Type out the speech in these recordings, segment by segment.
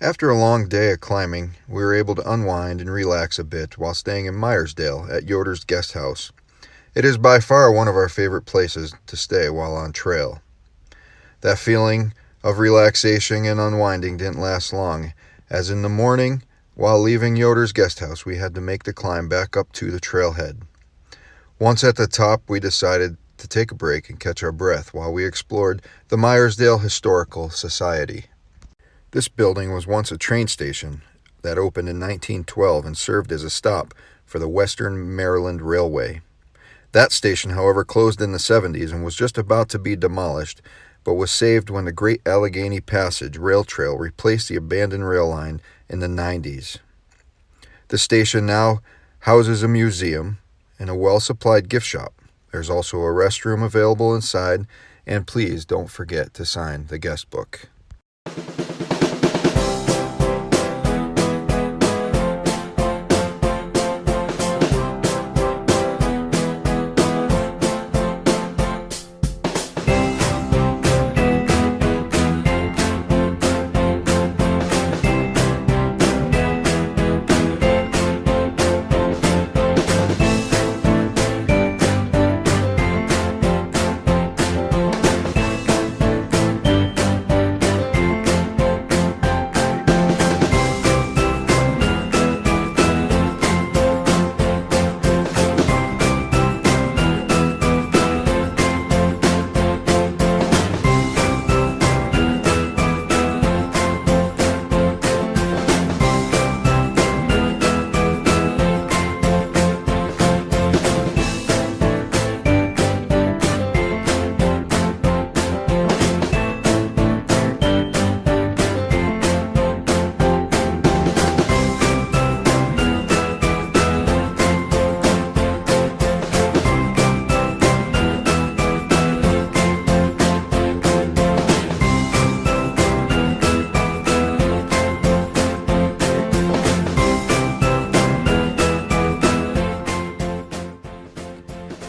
After a long day of climbing, we were able to unwind and relax a bit while staying in Myersdale at Yoder's Guest House. It is by far one of our favorite places to stay while on trail. That feeling of relaxation and unwinding didn't last long, as in the morning, while leaving Yoder's Guest House, we had to make the climb back up to the trailhead. Once at the top, we decided to take a break and catch our breath while we explored the Myersdale Historical Society. This building was once a train station that opened in 1912 and served as a stop for the Western Maryland Railway. That station, however, closed in the 70s and was just about to be demolished, but was saved when the Great Allegheny Passage rail trail replaced the abandoned rail line in the 90s. The station now houses a museum and a well-supplied gift shop. There's also a restroom available inside, and please don't forget to sign the guest book.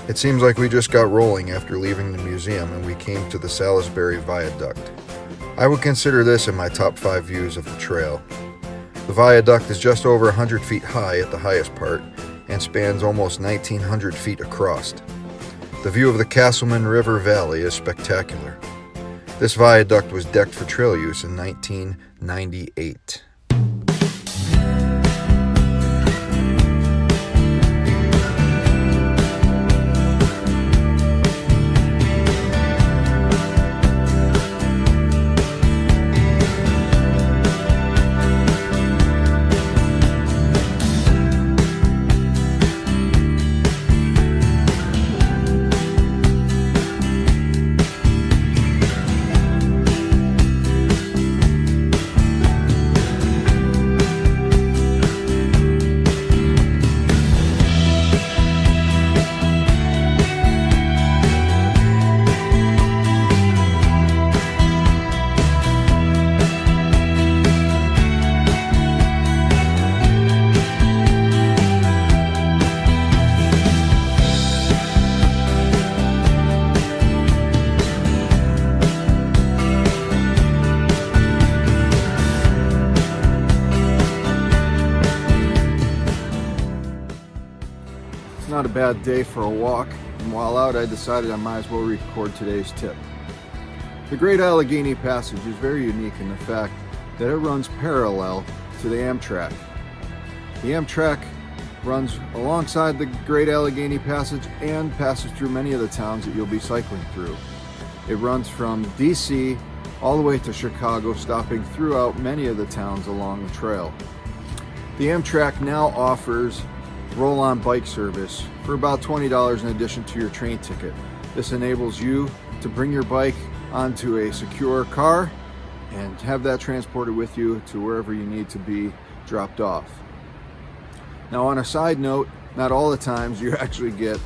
It seems like we just got rolling after leaving the museum and we came to the Salisbury Viaduct. I would consider this in my top 5 views of the trail. The viaduct is just over 100 feet high at the highest part and spans almost 1,900 feet across. The view of the Castleman River Valley is spectacular. This viaduct was decked for trail use in 1998. Not a bad day for a walk, and while out I decided I might as well record today's tip. The Great Allegheny Passage is very unique in the fact that it runs parallel to the Amtrak. The Amtrak runs alongside the Great Allegheny Passage and passes through many of the towns that you'll be cycling through. It runs from DC all the way to Chicago, stopping throughout many of the towns along the trail. The Amtrak now offers roll-on bike service for about $20 in addition to your train ticket. This enables you to bring your bike onto a secure car and have that transported with you to wherever you need to be dropped off. Now, on a side note, not all the times you actually get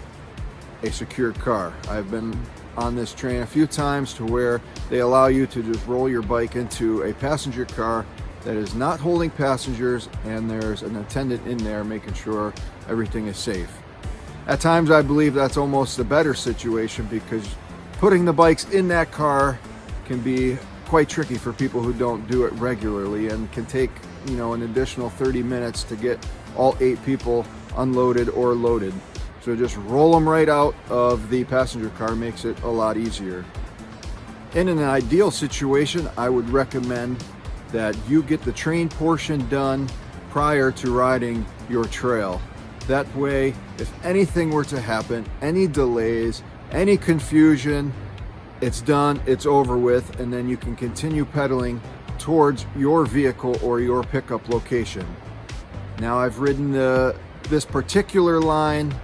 a secure car. I've been on this train a few times to where they allow you to just roll your bike into a passenger car that is not holding passengers, and there's an attendant in there making sure everything is safe. At times I believe that's almost a better situation because putting the bikes in that car can be quite tricky for people who don't do it regularly, and can take, an additional 30 minutes to get all 8 people unloaded or loaded. So just roll them right out of the passenger car makes it a lot easier. In an ideal situation, I would recommend that you get the train portion done prior to riding your trail. That way, if anything were to happen, any delays, any confusion, it's done, it's over with, and then you can continue pedaling towards your vehicle or your pickup location. Now, I've ridden this particular line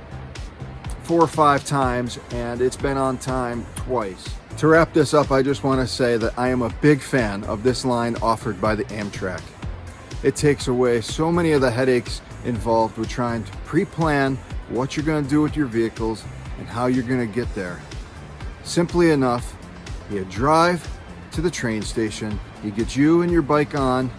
4 or 5 times, and it's been on time twice. To wrap this up, I just want to say that I am a big fan of this line offered by the Amtrak. It takes away so many of the headaches involved with trying to pre-plan what you're going to do with your vehicles and how you're going to get there. Simply enough, you drive to the train station, you get you and your bike on,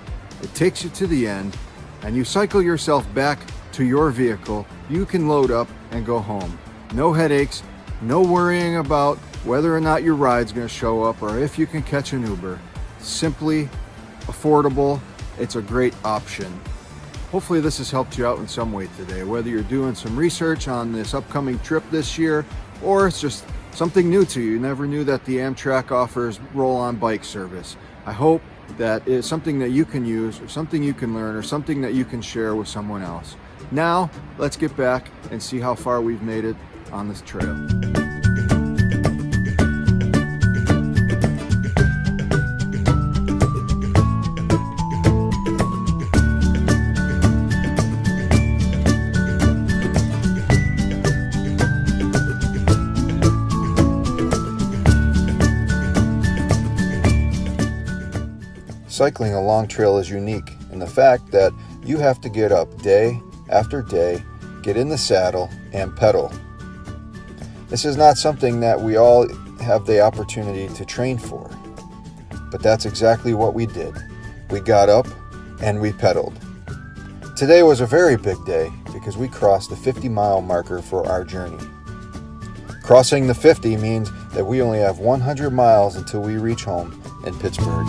it takes you to the end, and you cycle yourself back to your vehicle. You can load up and go home. No headaches, no worrying about whether or not your ride's going to show up or if you can catch an Uber. Simply affordable. It's a great option. Hopefully this has helped you out in some way today, whether you're doing some research on this upcoming trip this year or it's just something new to you. You never knew that the Amtrak offers roll-on bike service. I hope that it's something that you can use or something you can learn or something that you can share with someone else. Now, let's get back and see how far we've made it on this trail. Cycling a long trail is unique in the fact that you have to get up day after day, get in the saddle, and pedal. This is not something that we all have the opportunity to train for, but that's exactly what we did. We got up and we pedaled. Today was a very big day because we crossed the 50-mile marker for our journey. Crossing the 50 means that we only have 100 miles until we reach home in Pittsburgh.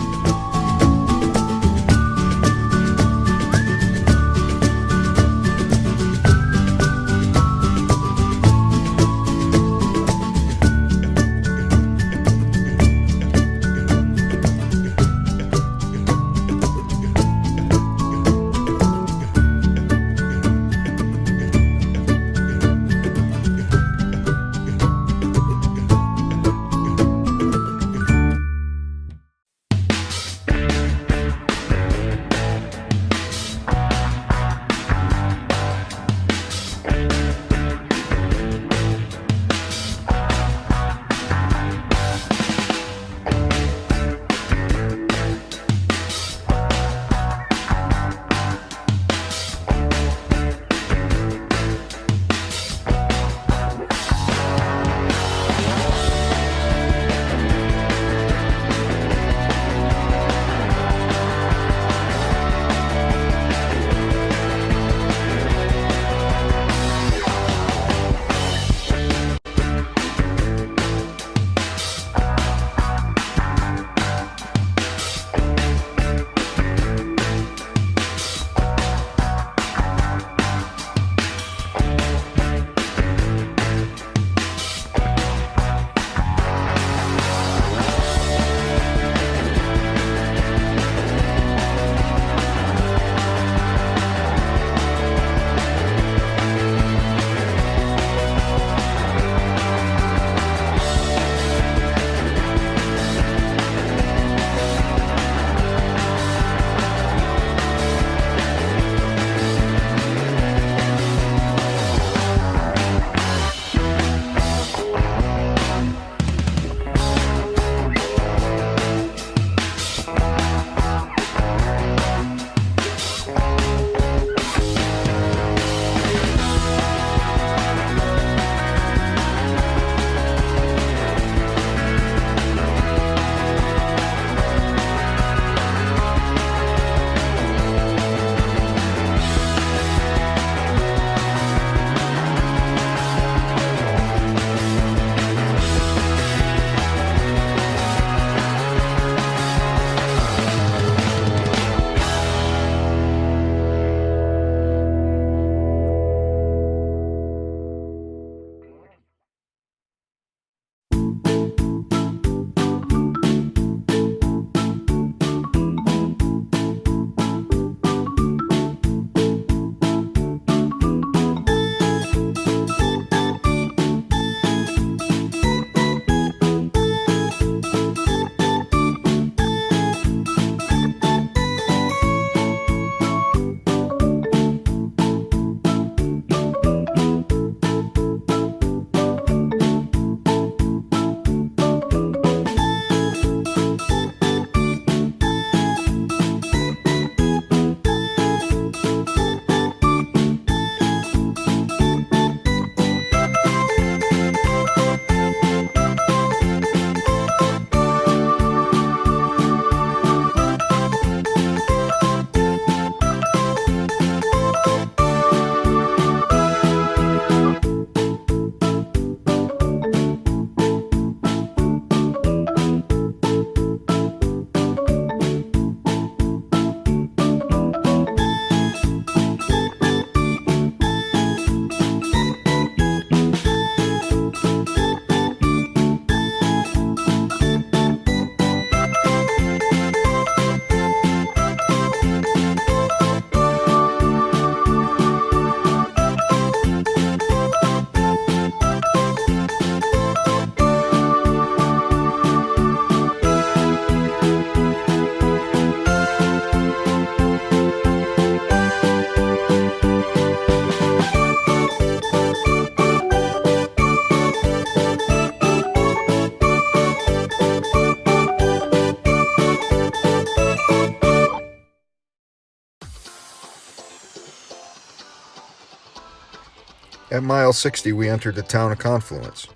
At mile 60, we entered the town of Confluence.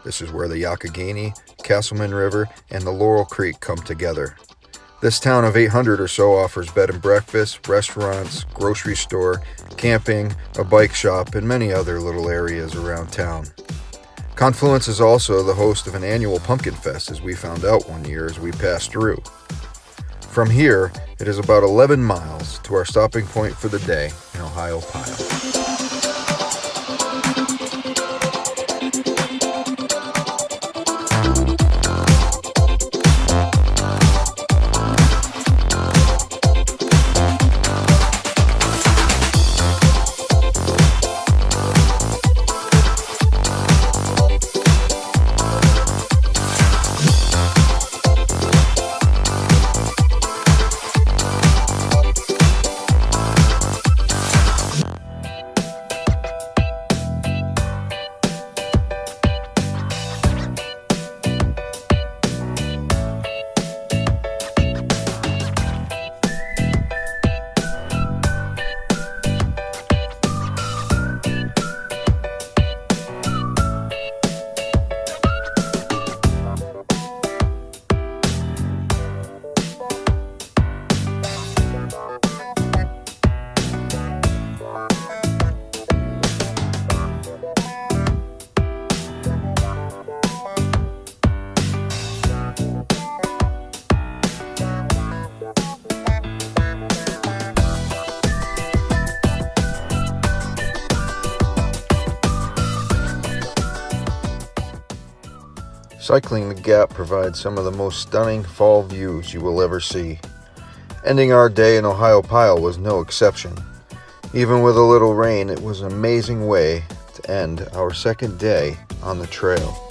This is where the Youghiogheny, Castleman River, and the Laurel Creek come together. This town of 800 or so offers bed and breakfast, restaurants, grocery store, camping, a bike shop, and many other little areas around town. Confluence is also the host of an annual pumpkin fest, as we found out one year as we passed through. From here, it is about 11 miles to our stopping point for the day in Ohiopyle. Cycling the Gap provides some of the most stunning fall views you will ever see. Ending our day in Ohiopyle was no exception. Even with a little rain, it was an amazing way to end our second day on the trail.